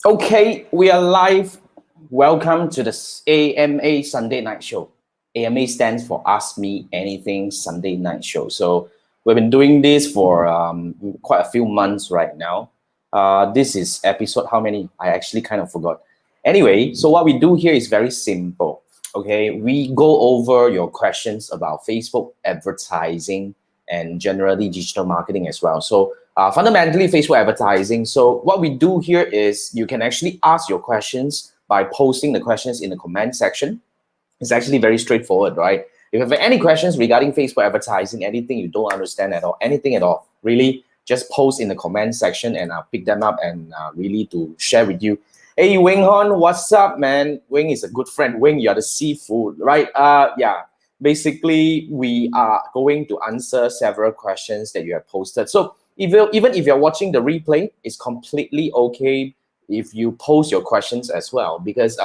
Okay, we are live. Welcome to the AMA Sunday Night Show. AMA stands for Ask Me Anything Sunday Night Show. So we've been doing this for quite a few months right now. This is episode how many? I actually kind of forgot. Anyway, so what we do here is very simple. Okay, we go over your questions about Facebook advertising and generally digital marketing as well. So fundamentally, Facebook advertising. So what we do here is you can actually ask your questions by posting the questions in the comment section. It's actually very straightforward, right? If you have any questions regarding Facebook advertising, anything you don't understand at all, anything at all, really just post in the comment section and I'll pick them up and really to share with you. Hey, Wing Hon, what's up, man? Wing is a good friend. Wing, you're the seafood, right? Yeah. Basically, we are going to answer several questions that you have posted. So even if you're watching the replay, it's completely okay if you post your questions as well, because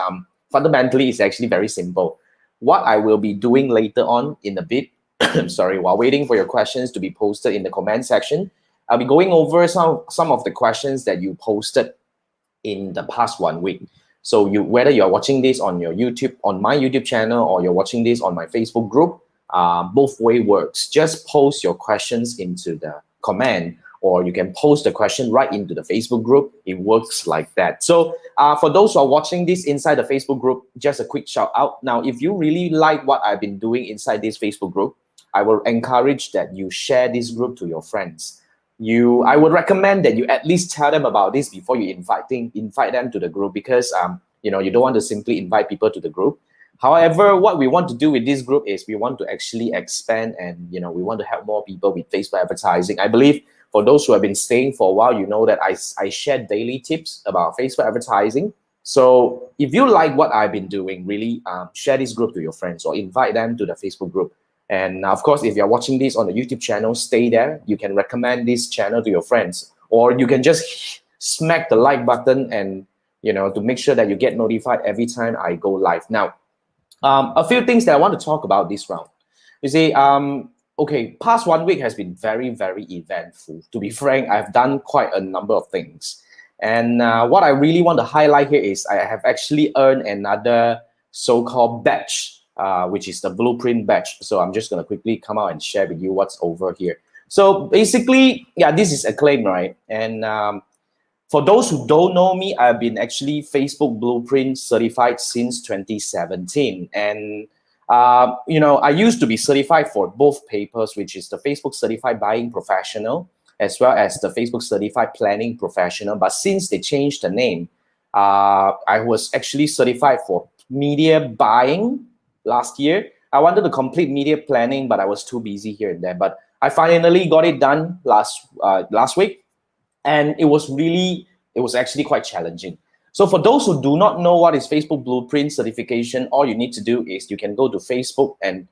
fundamentally it's actually very simple. What I will be doing later on in a bit, sorry, while waiting for your questions to be posted in the comment section, I'll be going over some of the questions that you posted in the past 1 week. So whether you're watching this on your YouTube, on my YouTube channel, or you're watching this on my Facebook group, both way works. Just post your questions into the comment, or you can post the question right into the Facebook group. It works like that. So for those who are watching this inside the Facebook group, just a quick shout out. Now, if you really like what I've been doing inside this Facebook group, I will encourage that you share this group to your friends. I would recommend that you at least tell them about this before you invite them to the group, because you don't want to simply invite people to the group. However, what we want to do with this group is we want to actually expand, and we want to help more people with Facebook advertising. I believe for those who have been staying for a while, you know that I share daily tips about Facebook advertising. So if you like what I've been doing, really share this group to your friends or invite them to the Facebook group. And of course, if you're watching this on the YouTube channel, stay there. You can recommend this channel to your friends, or you can just smack the like button and to make sure that you get notified every time I go live. Now, a few things that I want to talk about this round. You see, okay, past 1 week has been very, very eventful. To be frank, I've done quite a number of things. And what I really want to highlight here is I have actually earned another so-called badge, which is the blueprint badge. So I'm just going to quickly come out and share with you what's over here. So basically, yeah, this is a claim, right? And for those who don't know me, I've been actually Facebook Blueprint certified since 2017. And, I used to be certified for both papers, which is the Facebook Certified Buying Professional, as well as the Facebook Certified Planning Professional. But since they changed the name, I was actually certified for media buying last year. I wanted to complete media planning, but I was too busy here and there. But I finally got it done last week. And it was actually quite challenging. So for those who do not know what is Facebook Blueprint certification, all you need to do is you can go to Facebook and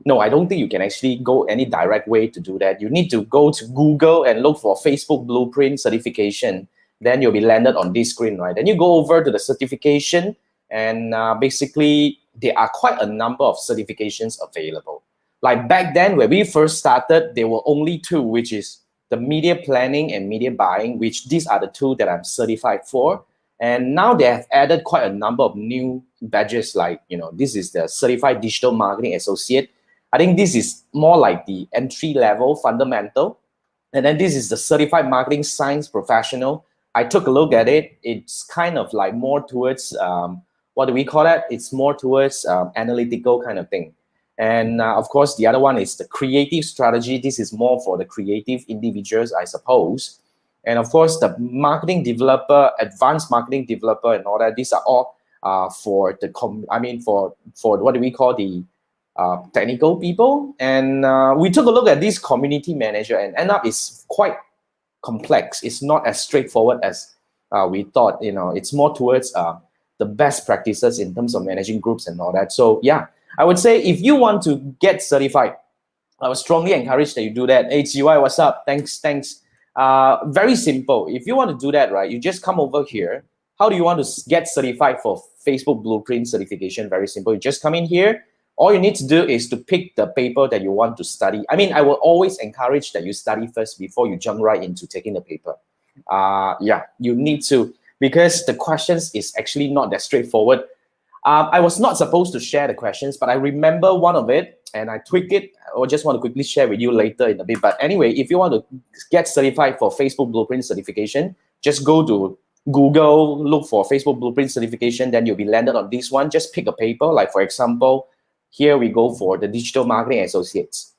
no, I don't think you can actually go any direct way to do that. You need to go to Google and look for Facebook Blueprint certification. Then you'll be landed on this screen, right? Then you go over to the certification, and basically there are quite a number of certifications available. Like back then when we first started, there were only two, which is the media planning and media buying, which these are the two that I'm certified for. And now they have added quite a number of new badges, like, this is the Certified Digital Marketing Associate. I think this is more like the entry level fundamental. And then this is the Certified Marketing Science Professional. I took a look at it. It's kind of like more towards, what do we call that? It's more towards analytical kind of thing. And of course, the other one is the creative strategy. This is more for the creative individuals, I suppose. And of course, the marketing developer, advanced marketing developer, and all that. These are all for the for what do we call the technical people. And we took a look at this community manager, and end up it's quite complex. It's not as straightforward as we thought. It's more towards the best practices in terms of managing groups and all that. So yeah. I would say if you want to get certified, I would strongly encourage that you do that. Hey, GY, what's up? Thanks. Very simple. If you want to do that, right, you just come over here. How do you want to get certified for Facebook Blueprint certification? Very simple. You just come in here. All you need to do is to pick the paper that you want to study. I mean, I will always encourage that you study first before you jump right into taking the paper. Yeah, you need to because the questions is actually not that straightforward. I was not supposed to share the questions, but I remember one of it and I tweaked it. I just want to quickly share with you later in a bit. But anyway, if you want to get certified for Facebook Blueprint certification, just go to Google, look for Facebook Blueprint certification, then you'll be landed on this one. Just pick a paper. Like for example, here we go for the Digital Marketing Associates.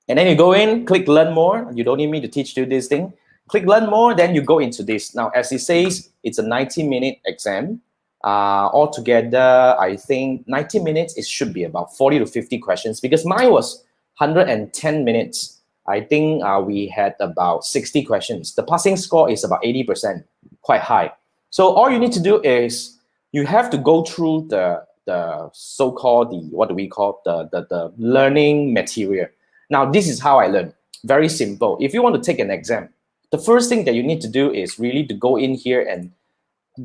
And then you go in, click learn more. You don't need me to teach you this thing. Click learn more, then you go into this. Now, as it says, it's a 90-minute exam. Altogether, I think 90 minutes, it should be about 40 to 50 questions because mine was 110 minutes. I think we had about 60 questions. The passing score is about 80%, quite high. So all you need to do is you have to go through the so-called, what do we call, the learning material. Now, this is how I learn. Very simple. If you want to take an exam, the first thing that you need to do is really to go in here and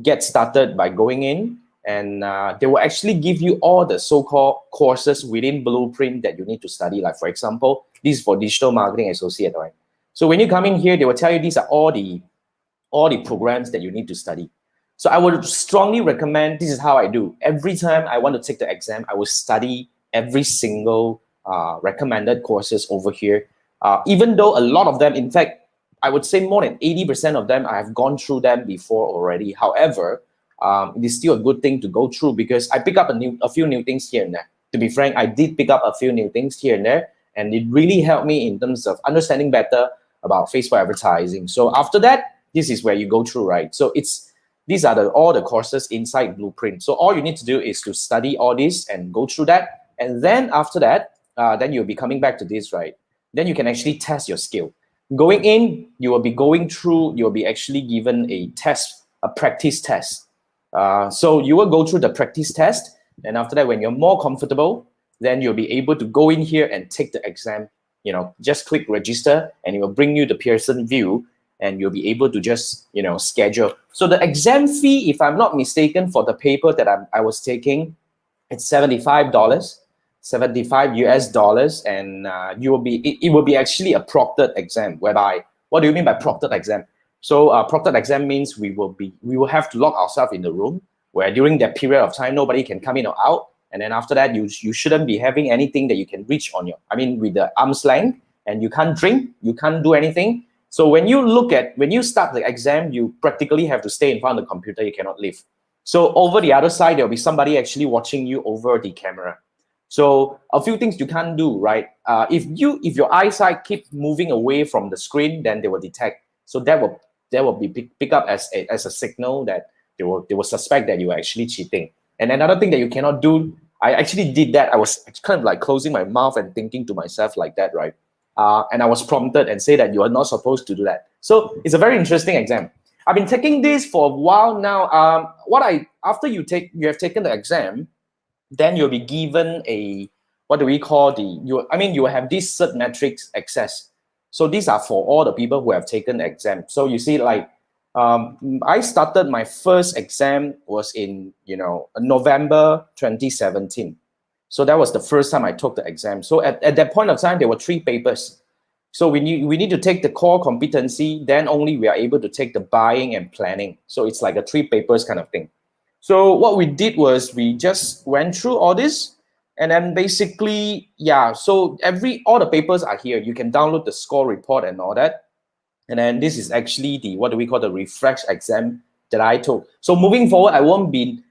get started by going in, and they will actually give you all the so-called courses within Blueprint that you need to study. Like for example, this is for Digital Marketing Associate, right? So when you come in here, they will tell you these are all the programs that you need to study. So I would strongly recommend, this is how I do. Every time I want to take the exam, I will study every single recommended courses over here. Even though a lot of them, in fact, I would say more than 80% of them, I have gone through them before already. However, it is still a good thing to go through because I pick up a few new things here and there. To be frank, I did pick up a few new things here and there, and it really helped me in terms of understanding better about Facebook advertising. So after that, this is where you go through, right? So these are all the courses inside Blueprint. So all you need to do is to study all this and go through that. And then after that, then you'll be coming back to this, right? Then you can actually test your skill. Going in, you will be actually given a test, a practice test. So you will go through the practice test. And after that, when you're more comfortable, then you'll be able to go in here and take the exam. Just click register and it will bring you the Pearson VUE and you'll be able to just, schedule. So the exam fee, if I'm not mistaken, for the paper that I was taking, it's $75. 75 US dollars, and it will be actually a proctored exam. Whereby, what do you mean by proctored exam? So proctored exam means we will have to lock ourselves in the room where during that period of time nobody can come in or out, and then after that you shouldn't be having anything that you can reach with the arm's length, and you can't drink, you can't do anything. So when you start the exam, you practically have to stay in front of the computer. You cannot leave. So over the other side, there'll be somebody actually watching you over the camera. So a few things you can't do, right? If your eyesight keep moving away from the screen, then they will detect. So that will be pick up as a signal that they will suspect that you are actually cheating. And another thing that you cannot do, I actually did that. I was kind of like closing my mouth and thinking to myself like that, right? And I was prompted and say that you are not supposed to do that. So it's a very interesting exam. I've been taking this for a while now. After you have taken the exam, then you'll be given a, what do we call you will have this cert metrics access. So these are for all the people who have taken the exam. So you see, like, I started my first exam was in, November 2017. So that was the first time I took the exam. So at that point of time, there were 3 papers. So we need to take the core competency, then only we are able to take the buying and planning. So it's like a 3 papers kind of thing. So what we did was we just went through all this, and then basically, so all the papers are here. You can download the score report and all that. And then this is actually the, what do we call, the refresh exam that I took. So moving forward, I won't be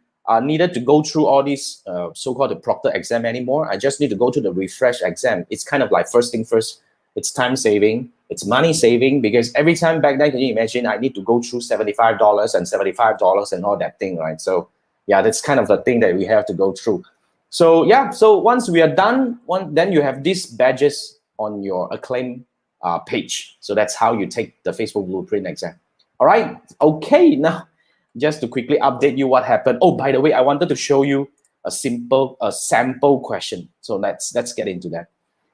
needed to go through all these so-called the proctor exam anymore. I just need to go to the refresh exam. It's kind of like first thing first. It's time saving, it's money saving, because every time back then, can you imagine, I need to go through $75 and $75 and all that thing, right? So yeah, that's kind of the thing that we have to go through. So yeah, so once we are done, then you have these badges on your acclaim page. So that's how you take the Facebook Blueprint exam. All right, okay, now just to quickly update you what happened. Oh, by the way, I wanted to show you a sample question. So let's get into that.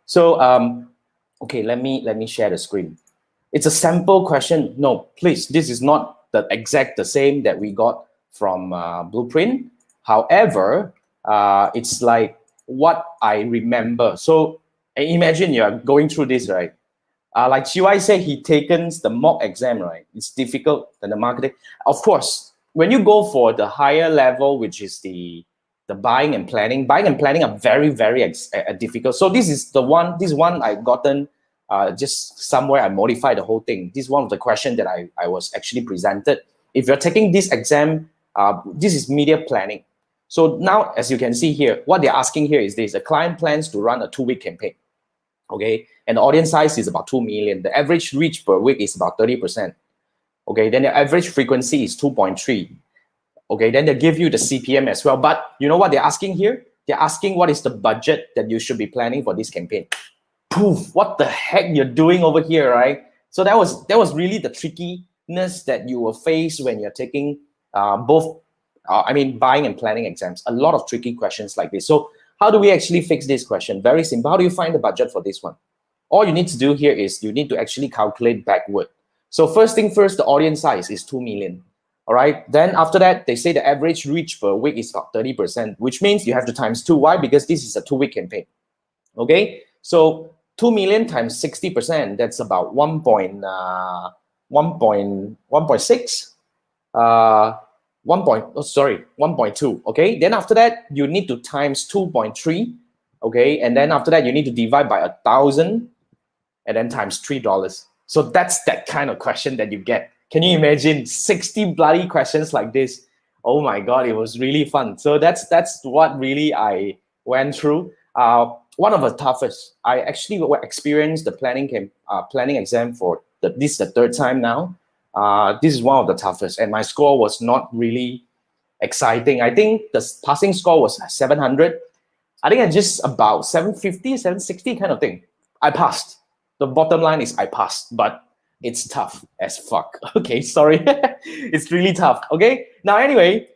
So okay, let me share the screen. It's a sample question. No, please, this is not the same that we got from Blueprint. However, it's like what I remember. So imagine you're going through this, right? Like Chiwai said, he taken the mock exam, right? It's difficult than the marketing. Of course, when you go for the higher level, which is the buying and planning are very difficult. So this is one I gotten just somewhere. I modified the whole thing. This is one of the questions that I was actually presented. If you're taking this exam, this is media planning. So now, as you can see here, what they're asking here is this: a client plans to run a 2-week campaign, okay, and the audience size is about 2 million. The average reach per week is about 30%. Okay, then the average frequency is 2.3. Okay, then they give you the CPM as well. But you know what they're asking here? They're asking what is the budget that you should be planning for this campaign. Poof, what the heck you're doing over here, right? So that was really the trickiness that you will face when you're taking buying and planning exams. A lot of tricky questions like this. So how do we actually fix this question? Very simple. How do you find the budget for this one? All you need to do here is you need to actually calculate backward. So first thing first, the audience size is 2 million. All right. Then after that, they say the average reach per week is about 30%, which means you have to times 2. Why? Because this is a 2-week campaign. Okay. So 2 million times 60%, that's about 1.6. 1.2. Okay. Then after that, you need to times 2.3. Okay. And then after that, you need to divide by 1,000 and then times $3. So that's that kind of question that you get. Can you imagine 60 bloody questions like this? Oh my God, it was really fun. So that's what really I went through. One of the toughest. I actually experienced the planning exam for this is the 3rd time now. This is one of the toughest, and my score was not really exciting. I think the passing score was 700. I think I just about 750, 760 kind of thing. I passed. The bottom line is I passed, but it's tough as fuck. Okay, sorry. It's really tough. Okay. Now, anyway,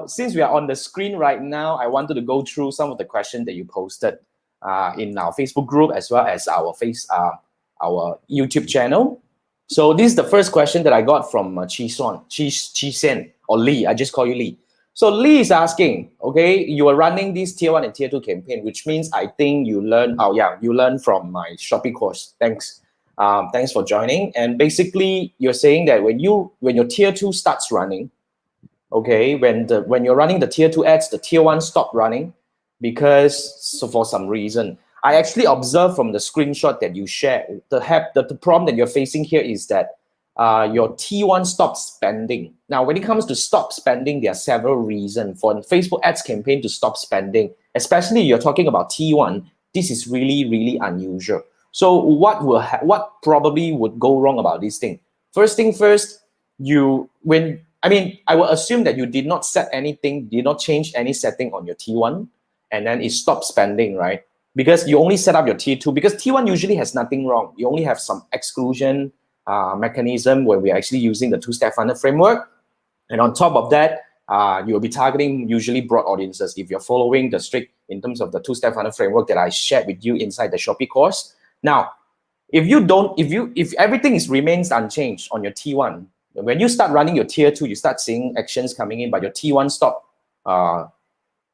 since we are on the screen right now, I wanted to go through some of the questions that you posted in our Facebook group as well as our YouTube channel. So this is the first question that I got from Chi Sen, or Lee. I just call you Lee. So Lee is asking, okay, you are running this tier 1 and tier 2 campaign, which means I think you learn. Oh yeah, you learn from my Shopee course. Thanks. Thanks for joining. And basically, you're saying that when your tier 2 starts running, okay, when you're running the tier 2 ads, the tier 1 stop running because for some reason. I actually observed from the screenshot that you shared, the problem that you're facing here is that your T1 stops spending. Now, when it comes to stop spending, there are several reasons for a Facebook ads campaign to stop spending, especially you're talking about T1. This is really, really unusual. So what probably would go wrong about this thing? First thing first, I will assume that you did not set anything, did not change any setting on your T1, and then it stopped spending, right? Because you only set up your T2, because T1 usually has nothing wrong. You only have some exclusion mechanism where we're actually using the 2-step funnel framework. And on top of that, you'll be targeting usually broad audiences if you're following the strict in terms of the 2-step funnel framework that I shared with you inside the Shopee course. Now, if everything remains unchanged on your T1, when you start running your tier 2, you start seeing actions coming in, but your T1 stop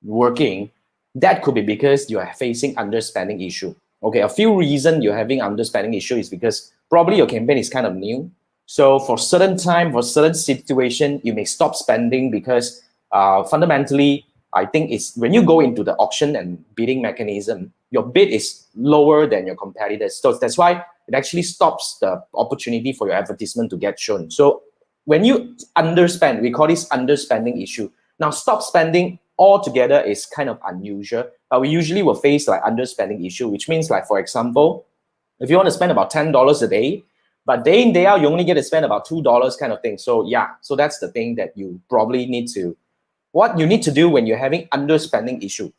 working. That could be because you are facing underspending issue. Okay, a few reasons you're having underspending issue is because probably your campaign is kind of new. So for certain time, for certain situation, you may stop spending because fundamentally, I think it's when you go into the auction and bidding mechanism, your bid is lower than your competitors. So that's why it actually stops the opportunity for your advertisement to get shown. So when you underspend, we call this underspending issue. Now, stop spending altogether is kind of unusual, but we usually will face like underspending issue, which means like, for example, if you want to spend about $10 a day, but day in, day out, you only get to spend about $2 kind of thing. So yeah, so that's the thing that you probably need to, what you need to do when you're having underspending issue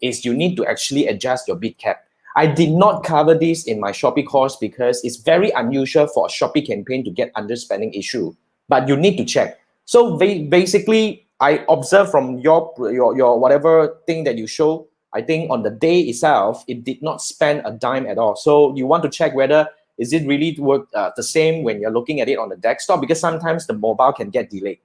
is you need to actually adjust your bid cap. I did not cover this in my Shopee course because it's very unusual for a Shopee campaign to get underspending issue, but you need to check. So basically, I observed from your whatever thing that you show, I think on the day itself, it did not spend a dime at all. So you want to check whether is it really work the same when you're looking at it on the desktop, because sometimes the mobile can get delayed.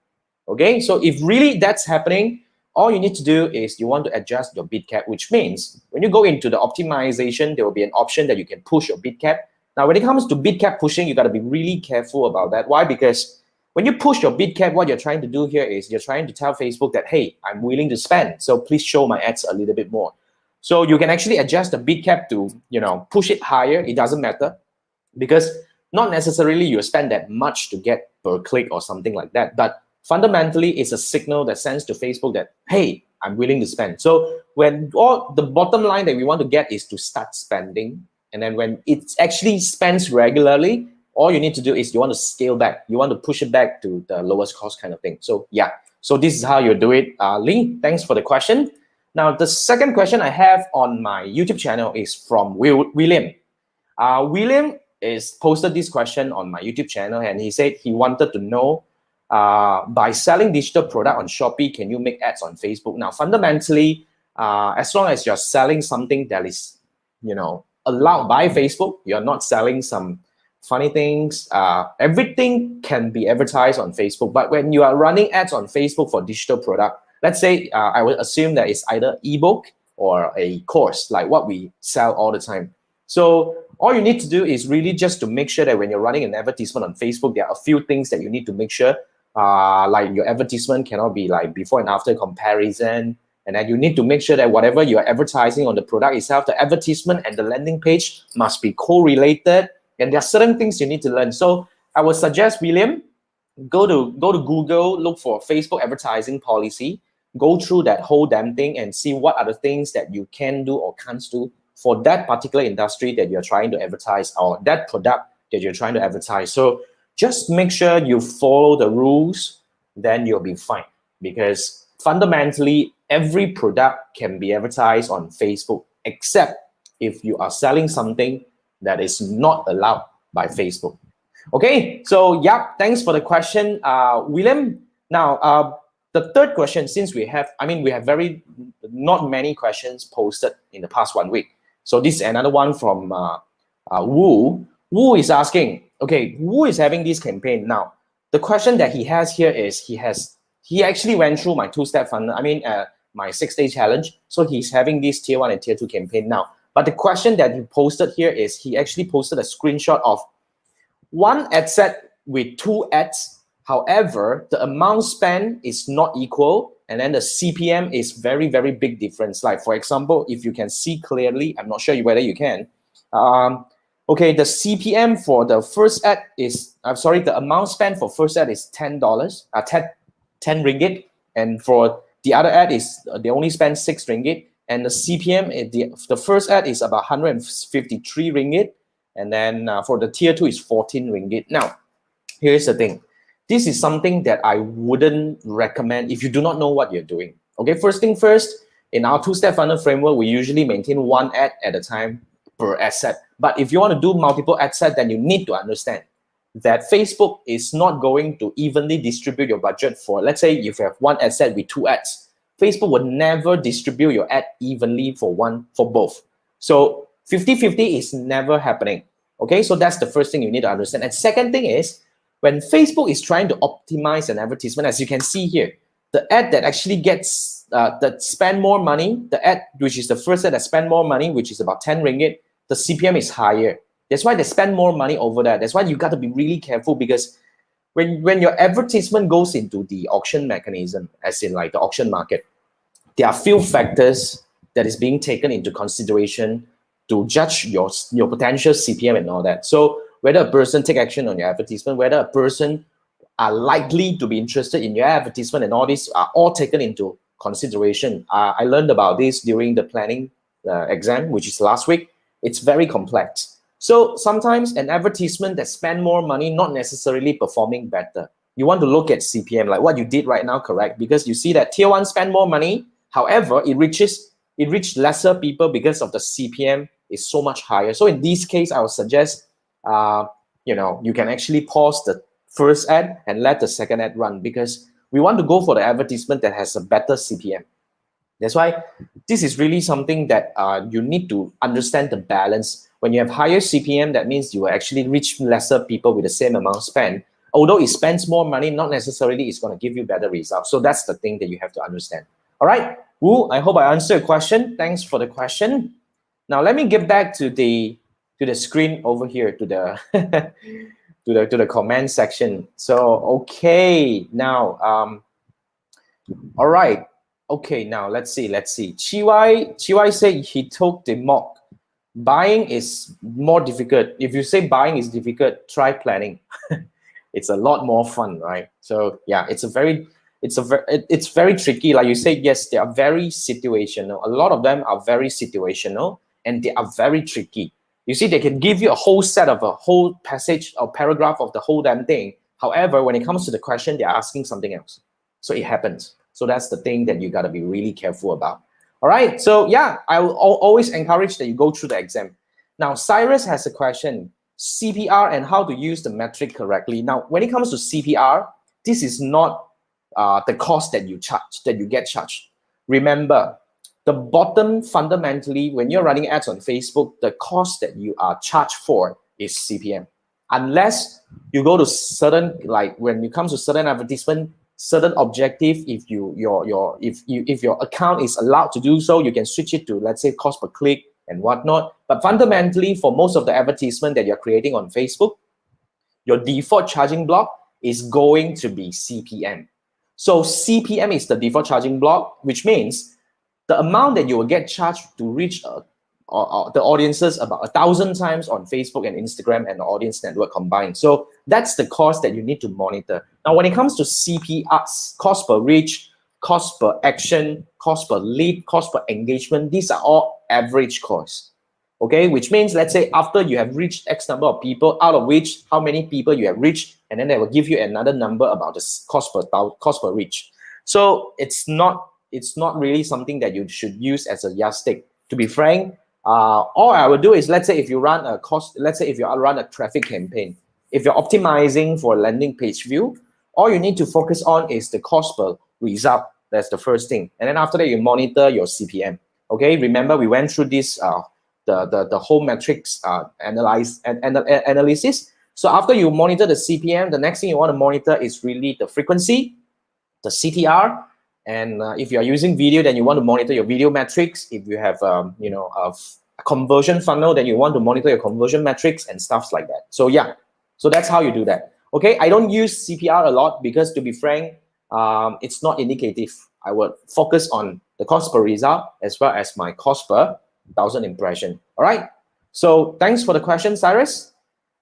Okay, so if really that's happening, all you need to do is you want to adjust your bid cap, which means when you go into the optimization, there will be an option that you can push your bid cap. Now, when it comes to bid cap pushing, you got to be really careful about that. Why? Because when you push your bid cap, what you're trying to do here is you're trying to tell Facebook that, hey, I'm willing to spend, so please show my ads a little bit more. So you can actually adjust the bid cap to, push it higher. It doesn't matter, because not necessarily you spend that much to get per click or something like that. But fundamentally, it's a signal that sends to Facebook that, hey, I'm willing to spend. So when the bottom line that we want to get is to start spending. And then when it actually spends regularly, all you need to do is you want to scale back. You want to push it back to the lowest cost kind of thing. So yeah, so this is how you do it. Lee, thanks for the question. Now, the second question I have on my YouTube channel is from William. William is posted this question on my YouTube channel, and he said he wanted to know, by selling digital product on Shopee, can you make ads on Facebook? Now, fundamentally, as long as you're selling something that is, allowed by Facebook, you're not selling some funny things, everything can be advertised on Facebook. But when you are running ads on Facebook for digital product, let's say I would assume that it's either ebook or a course, like what we sell all the time. So all you need to do is really just to make sure that when you're running an advertisement on Facebook, there are a few things that you need to make sure, like your advertisement cannot be like before and after comparison. And then you need to make sure that whatever you're advertising on the product itself, the advertisement and the landing page must be correlated. And there are certain things you need to learn. So I would suggest, William, go to Google, look for Facebook advertising policy, go through that whole damn thing and see what are the things that you can do or can't do for that particular industry that you're trying to advertise, or that product that you're trying to advertise. So just make sure you follow the rules, then you'll be fine. Because fundamentally, every product can be advertised on Facebook, except if you are selling something that is not allowed by Facebook. Okay, so yeah, thanks for the question, William. Now, the third question, since we have not many questions posted in the past 1 week. So this is another one from Wu. Wu is asking, okay, Wu is having this campaign. Now, the question that he has here is he actually went through my two-step funnel, my 6-day challenge. So he's having this tier 1 and tier 2 campaign now. But the question that he posted here is he actually posted a screenshot of one ad set with 2 ads. However, the amount spent is not equal, and then the CPM is very, very big difference. Like, for example, if you can see clearly, I'm not sure whether you can. Okay, the CPM for the first ad is, the amount spent for first ad is $10, 10 ringgit. And for the other ad is, they only spend 6 ringgit. And the CPM, the first ad is about 153 ringgit. And then for the tier 2 is 14 ringgit. Now, here's the thing. This is something that I wouldn't recommend if you do not know what you're doing. Okay, first thing first, in our two-step funnel framework, we usually maintain 1 ad at a time per ad set. But if you want to do multiple ad sets, then you need to understand that Facebook is not going to evenly distribute your budget for, let's say if you have 1 ad set with 2 ads, Facebook would never distribute your ad evenly for both. So 50-50 is never happening. Okay, so that's the first thing you need to understand. And second thing is, when Facebook is trying to optimize an advertisement, as you can see here, the ad that actually gets, that spend more money, the ad, which is the first ad that spend more money, which is about 10 ringgit, the CPM is higher. That's why they spend more money over that. That's why you got to be really careful, because when your advertisement goes into the auction mechanism, as in like the auction market, there are few factors that is being taken into consideration to judge your potential CPM and all that. So whether a person take action on your advertisement, whether a person are likely to be interested in your advertisement, and all these are all taken into consideration. I learned about this during the planning exam, which is last week. It's very complex. So sometimes an advertisement that spend more money, not necessarily performing better. You want to look at CPM, like what you did right now, correct? Because you see that tier 1 spend more money. However, it reached lesser people because of the CPM is so much higher. So in this case, I would suggest, you can actually pause the first ad and let the second ad run, because we want to go for the advertisement that has a better CPM. That's why this is really something that you need to understand the balance. When you have higher CPM, that means you will actually reach lesser people with the same amount spent. Although it spends more money, not necessarily it's going to give you better results. So that's the thing that you have to understand. All right, Wu, I hope I answered your question. Thanks for the question. Now let me get back to the screen over here, to the comment section. So okay, now all right. Okay, now let's see. Chiwai said he took the mock. Buying is more difficult. If you say buying is difficult, try planning. It's a lot more fun, right? So yeah, it's very tricky. Like you say, yes, they are very situational. A lot of them are very situational, and they are very tricky. You see, they can give you a whole set of a whole passage or paragraph of the whole damn thing. However, when it comes to the question, they're asking something else. So it happens. So that's the thing that you got to be really careful about. All right. So yeah, I will always encourage that you go through the exam. Now, Cyrus has a question. CPR and how to use the metric correctly. Now, when it comes to CPR, this is not the cost that you get charged. Remember, the bottom fundamentally, when you're running ads on Facebook, the cost that you are charged for is CPM. Unless you go to certain, like when it comes to certain advertisement, certain objective, if your account is allowed to do so, you can switch it to, let's say, cost per click and whatnot. But fundamentally, for most of the advertisement that you're creating on Facebook, your default charging block is going to be CPM. So CPM is the default charging block, which means the amount that you will get charged to reach the audiences about 1,000 times on Facebook and Instagram and the audience network combined. So that's the cost that you need to monitor. Now, when it comes to CPRs, cost per reach, cost per action, cost per lead, cost per engagement, these are all average costs. Okay, which means, let's say after you have reached X number of people, out of which how many people you have reached, and then they will give you another number about the cost per reach. So it's not really something that you should use as a yardstick. To be frank, all I would do is, let's say if you run a traffic campaign, if you're optimizing for a landing page view, all you need to focus on is the cost per result. That's the first thing, and then after that you monitor your CPM. Okay, remember we went through this the whole metrics analysis. So after you monitor the CPM, the next thing you want to monitor is really the frequency, the CTR, and if you are using video, then you want to monitor your video metrics. If you have a conversion funnel, then you want to monitor your conversion metrics and stuff like that. So yeah, so that's how you do that. Okay, I don't use CPR a lot because, to be frank, it's not indicative. I would focus on the cost per result as well as my cost per 1,000 impression. All right. So thanks for the question, Cyrus.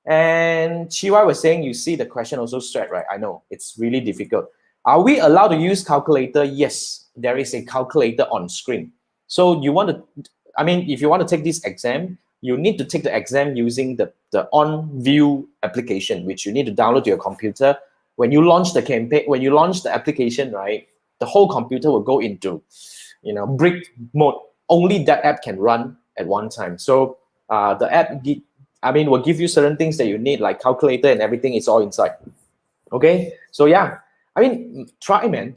And Chiwa was saying, you see the question also straight, right? I know it's really difficult. Are we allowed to use calculator? Yes, there is a calculator on screen. So you want to, if you want to take this exam, you need to take the exam using the OnView application, which you need to download to your computer. When you launch the campaign, when you launch the application, right, the whole computer will go into, brick mode. Only that app can run at one time. So the app, will give you certain things that you need, like calculator and everything. It's all inside. Okay. So yeah, try, man.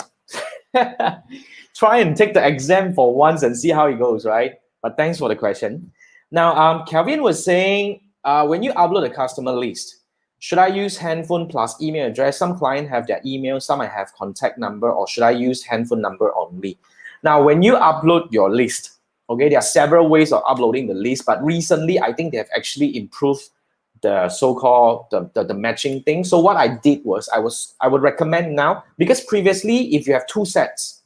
Try and take the exam for once and see how it goes, right? But thanks for the question. Now, Calvin was saying, when you upload a customer list, should I use handphone plus email address? Some clients have their email, some I have contact number, or should I use handphone number only? Now, when you upload your list, okay, there are several ways of uploading the list, but recently I think they have actually improved the so-called the matching thing. So what I did was I would recommend now, because previously if you have two sets,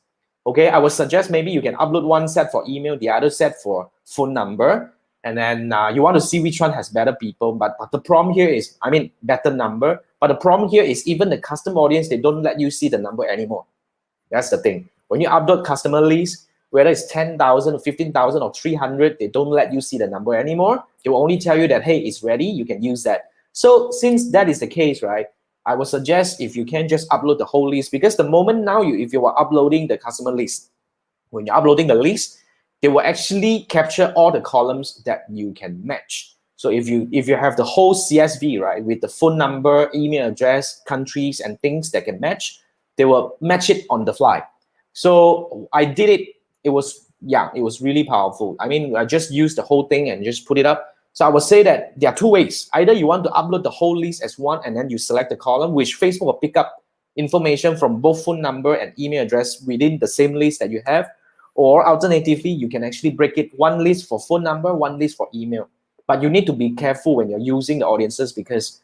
okay, I would suggest maybe you can upload one set for email, the other set for phone number, and then you want to see which one has better people. But the problem here is, better number. But the problem here is even the custom audience, they don't let you see the number anymore. That's the thing. When you upload customer list, whether it's 10,000 or 15,000 or 300, they don't let you see the number anymore. They will only tell you that, hey, it's ready, you can use that. So since that is the case, right, I would suggest if you can just upload the whole list, because the moment now if you are uploading the customer list, when you're uploading the list, they will actually capture all the columns that you can match. So if you have the whole CSV, right, with the phone number, email address, countries, and things that can match, they will match it on the fly. So I did it. It was really powerful. I just used the whole thing and just put it up. So I would say that there are two ways. Either you want to upload the whole list as one, and then you select the column, which Facebook will pick up information from both phone number and email address within the same list that you have. Or alternatively, you can actually break it, one list for phone number, one list for email. But you need to be careful when you're using the audiences, because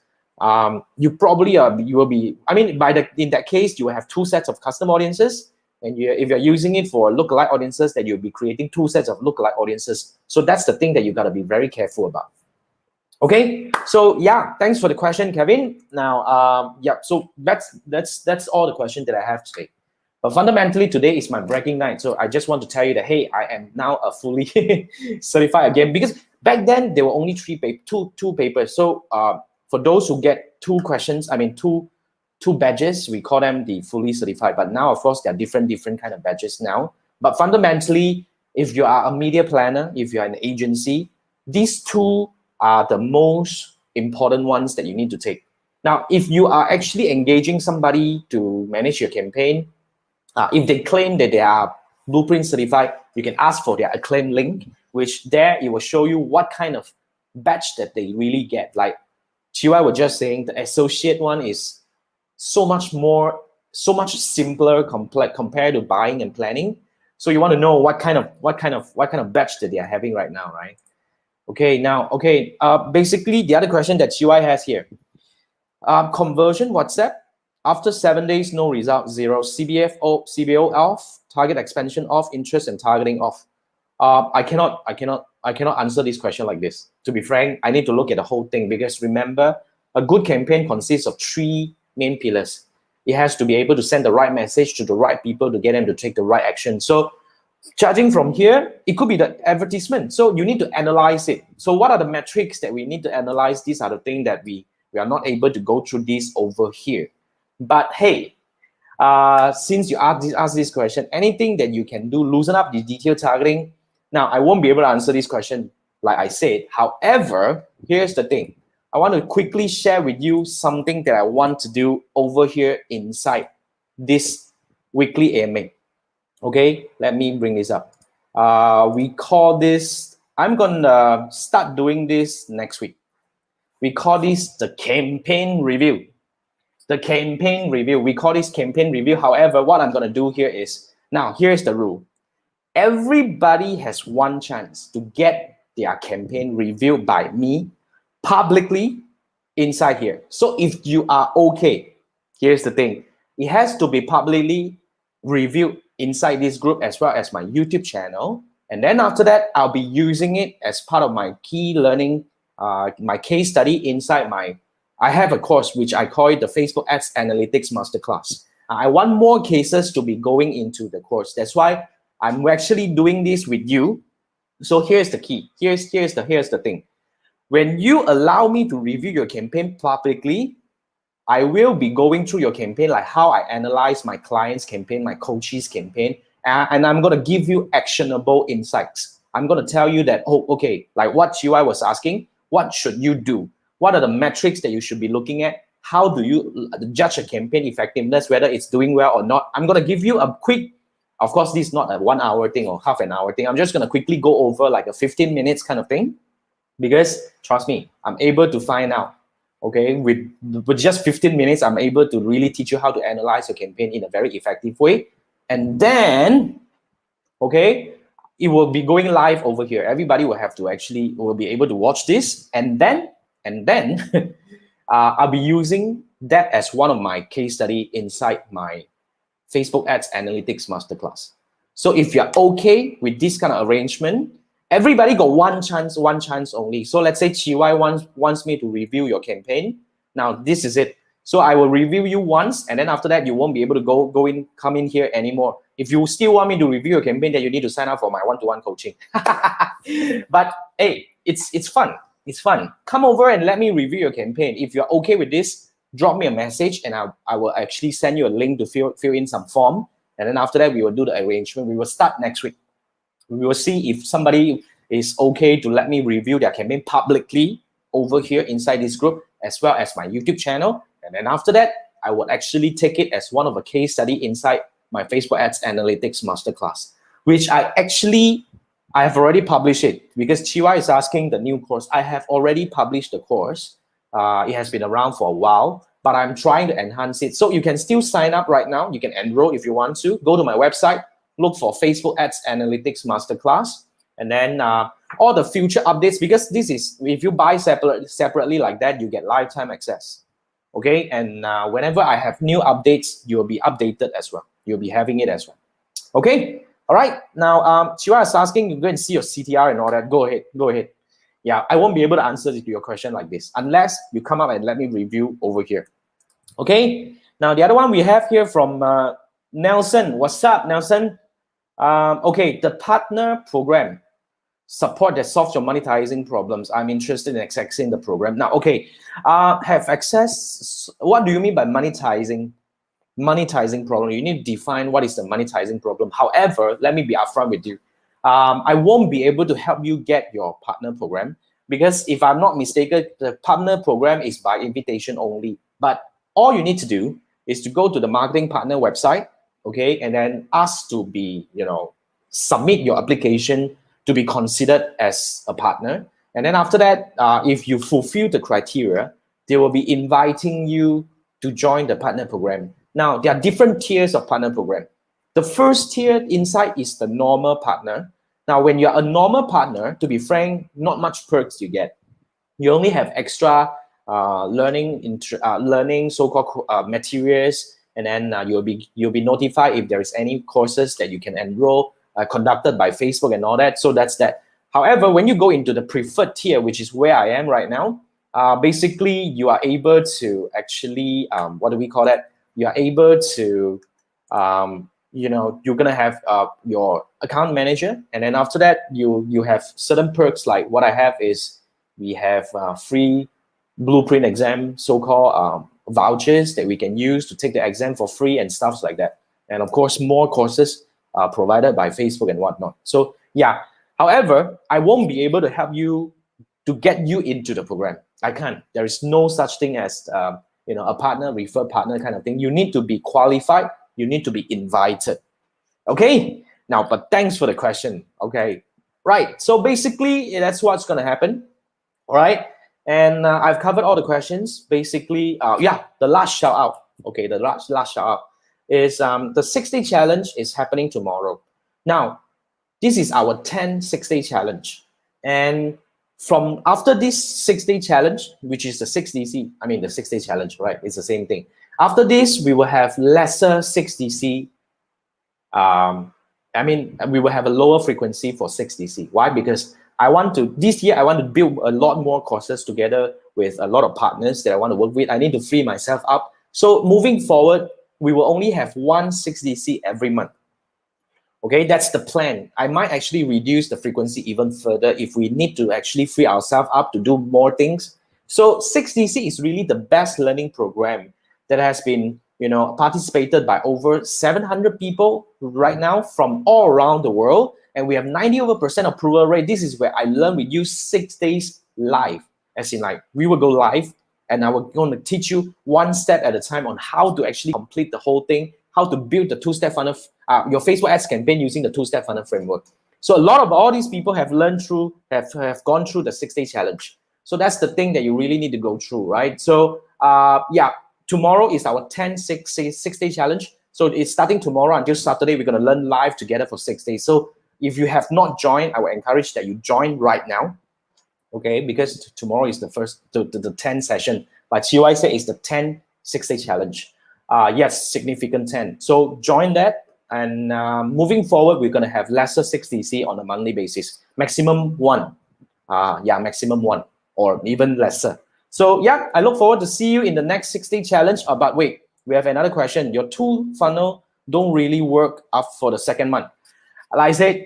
you probably you will be. I mean, in that case, you will have two sets of custom audiences, and if you're using it for lookalike audiences, then you'll be creating two sets of lookalike audiences. So that's the thing that you gotta be very careful about. Okay, so yeah, thanks for the question, Kevin. Now, yeah, so that's all the question that I have today. But fundamentally, today is my bragging night. So I just want to tell you that, hey, I am now a fully certified again, because back then there were only two papers. So for those who get two badges, we call them the fully certified. But now, of course, there are different kind of badges now. But fundamentally, if you are a media planner, if you are an agency, these two are the most important ones that you need to take. Now, if you are actually engaging somebody to manage your campaign, if they claim that they are Blueprint certified, you can ask for their acclaim link, which there it will show you what kind of badge that they really get. Like Chiwai was just saying, the associate one is so much simpler compared to buying and planning. So you want to know what kind of badge that they are having right now, right? Okay, basically the other question that Chiwai has here. Conversion WhatsApp, after 7 days, no result, 0. CBO off, target expansion off, interest and targeting off. I cannot answer this question like this. To be frank, I need to look at the whole thing, because remember, a good campaign consists of 3 main pillars. It has to be able to send the right message to the right people to get them to take the right action. So judging from here, it could be the advertisement. So you need to analyze it. So what are the metrics that we need to analyze? These are the things that we are not able to go through this over here. But hey, since you asked this question, anything that you can do, loosen up the detailed targeting. Now, I won't be able to answer this question like I said. However, here's the thing. I want to quickly share with you something that I want to do over here inside this weekly AMA. Okay, let me bring this up. We call this, I'm going to start doing this next week. We call this the campaign review. The campaign review. We call this campaign review. However, what I'm going to do here is, now here's the rule. Everybody has one chance to get their campaign reviewed by me publicly inside here. So if you are okay, here's the thing. It has to be publicly reviewed inside this group as well as my YouTube channel. And then after that, I'll be using it as part of my key learning, my case study inside I have a course which I call it the Facebook Ads Analytics Masterclass. I want more cases to be going into the course. That's why I'm actually doing this with you. So here's the key. Here's the thing. When you allow me to review your campaign publicly, I will be going through your campaign, like how I analyze my client's campaign, my coach's campaign, and I'm going to give you actionable insights. I'm going to tell you that, oh, okay, like what Chiwai was asking, what should you do? What are the metrics that you should be looking at? How do you judge a campaign effectiveness, whether it's doing well or not? I'm going to give you a quick, of course, this is not a 1 hour thing or half an hour thing. I'm just going to quickly go over like a 15 minutes kind of thing, because trust me, I'm able to find out, okay, with just 15 minutes, I'm able to really teach you how to analyze your campaign in a very effective way. And then, okay, it will be going live over here. Everybody will be able to watch this, and then I'll be using that as one of my case study inside my Facebook Ads Analytics Masterclass. So if you're okay with this kind of arrangement, everybody got one chance only. So let's say Chiwai wants me to review your campaign. Now this is it. So I will review you once, and then after that you won't be able to come in here anymore. If you still want me to review your campaign, then you need to sign up for my one-to-one coaching. But hey, it's fun. It's fun. Come over and let me review your campaign. If you're okay with this, drop me a message, and I will actually send you a link to fill in some form. And then after that, we will do the arrangement. We will start next week. We will see if somebody is okay to let me review their campaign publicly over here inside this group, as well as my YouTube channel. And then after that, I will actually take it as one of a case study inside my Facebook Ads Analytics Masterclass, which I have already published it, because Chiwa is asking the new course. I have already published the course. It has been around for a while, but I'm trying to enhance it. So you can still sign up right now. You can enroll if you want to. Go to my website, look for Facebook Ads Analytics Masterclass, and then all the future updates, because this is, if you buy separately like that, you get lifetime access. Okay, and whenever I have new updates, you'll be updated as well. You'll be having it as well. Okay, all right. Now, Chiwa is asking you go and see your CTR and all that. Go ahead, go ahead. Yeah, I won't be able to answer to your question like this unless you come up and let me review over here. Okay, now the other one we have here from Nelson. What's up, Nelson? Okay, the partner program support that solves your monetizing problems. I'm interested in accessing the program. Now, okay, have access. What do you mean by monetizing? Monetizing problem. You need to define what is the monetizing problem. However, let me be upfront with you. I won't be able to help you get your partner program because if I'm not mistaken, the partner program is by invitation only. But all you need to do is to go to the marketing partner website, okay, and then ask to be, submit your application to be considered as a partner. And then after that, if you fulfill the criteria, they will be inviting you to join the partner program. Now, there are different tiers of partner program. The first tier inside is the normal partner. Now, when you're a normal partner, to be frank, not much perks you get. You only have extra learning so-called materials, and then you'll be notified if there is any courses that you can enroll conducted by Facebook and all that. So that's that. However, when you go into the preferred tier, which is where I am right now, basically you are able to actually what do we call that? You are able to you're gonna have your account manager, and then after that you have certain perks. Like what I have is we have free blueprint exam, so-called vouchers that we can use to take the exam for free and stuff like that. And of course, more courses provided by Facebook and whatnot. So yeah, however, I won't be able to help you to get you into the program. I can't. There is no such thing as a partner, referred partner kind of thing. You need to be qualified. You need to be invited. Okay. Now, but thanks for the question. Okay. Right. So basically, that's what's going to happen. All right. And I've covered all the questions. Basically, the last shout out. Okay, the last shout out is the 6-day challenge is happening tomorrow. Now, this is our 10 6-day challenge. And from after this 6-day challenge, which is the 6DC, I mean the 6-day challenge, right? It's the same thing. After this, we will have lesser 6DC. We will have a lower frequency for 6DC. Why? Because this year I want to build a lot more courses together with a lot of partners that I want to work with. I need to free myself up. So moving forward, we will only have one 6DC every month. Okay, that's the plan. I might actually reduce the frequency even further if we need to actually free ourselves up to do more things. So 6DC is really the best learning program that has been participated by over 700 people right now from all around the world. And we have 90% approval rate. This is where I learn with you 6 days live. As in like, we will go live and I will going to teach you one step at a time on how to actually complete the whole thing, how to build the 2-step funnel, your Facebook ads campaign using the 2-step funnel framework. So a lot of all these people have learned through, have gone through the 6-day challenge. So that's the thing that you really need to go through, right? So tomorrow is our 10 6-day challenge. So it's starting tomorrow until Saturday. We're going to learn live together for 6 days. So if you have not joined, I will encourage that you join right now. Okay, because tomorrow is the first, the 10 session. But CY said it's the 10 6-day challenge. Yes, significant 10. So join that. And moving forward, we're going to have lesser 6DC on a monthly basis. Maximum 1. Maximum 1 or even lesser. So yeah, I look forward to see you in the next 6-day challenge. But wait, we have another question. Your 2 funnel don't really work up for the second month. Like I said,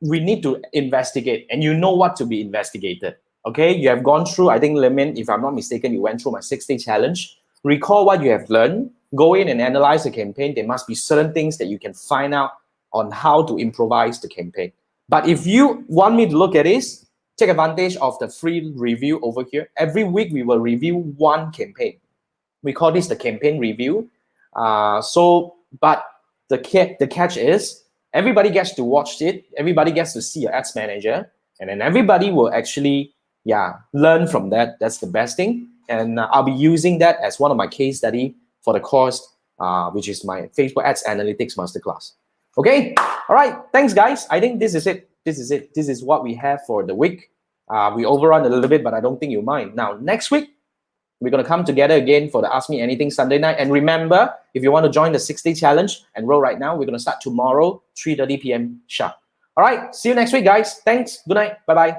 we need to investigate, and you know what to be investigated. Okay, you have gone through, I think, Lemon, if I'm not mistaken, you went through my 6-day challenge. Recall what you have learned. Go in and analyze the campaign. There must be certain things that you can find out on how to improvise the campaign. But if you want me to look at this, take advantage of the free review over here. Every week we will review one campaign. We call this the campaign review. But the catch is everybody gets to watch it. Everybody gets to see your ads manager, and then everybody will actually learn from that. That's the best thing. And I'll be using that as one of my case study for the course, which is my Facebook Ads Analytics Masterclass. Okay, all right. Thanks, guys. I think this is it. This is what we have for the week. We overrun a little bit, but I don't think you mind. Now, next week, we're going to come together again for the Ask Me Anything Sunday night. And remember, if you want to join the 6-day challenge, enroll right now. We're going to start tomorrow, 3:30 p.m. sharp. All right, see you next week, guys. Thanks. Good night. Bye-bye.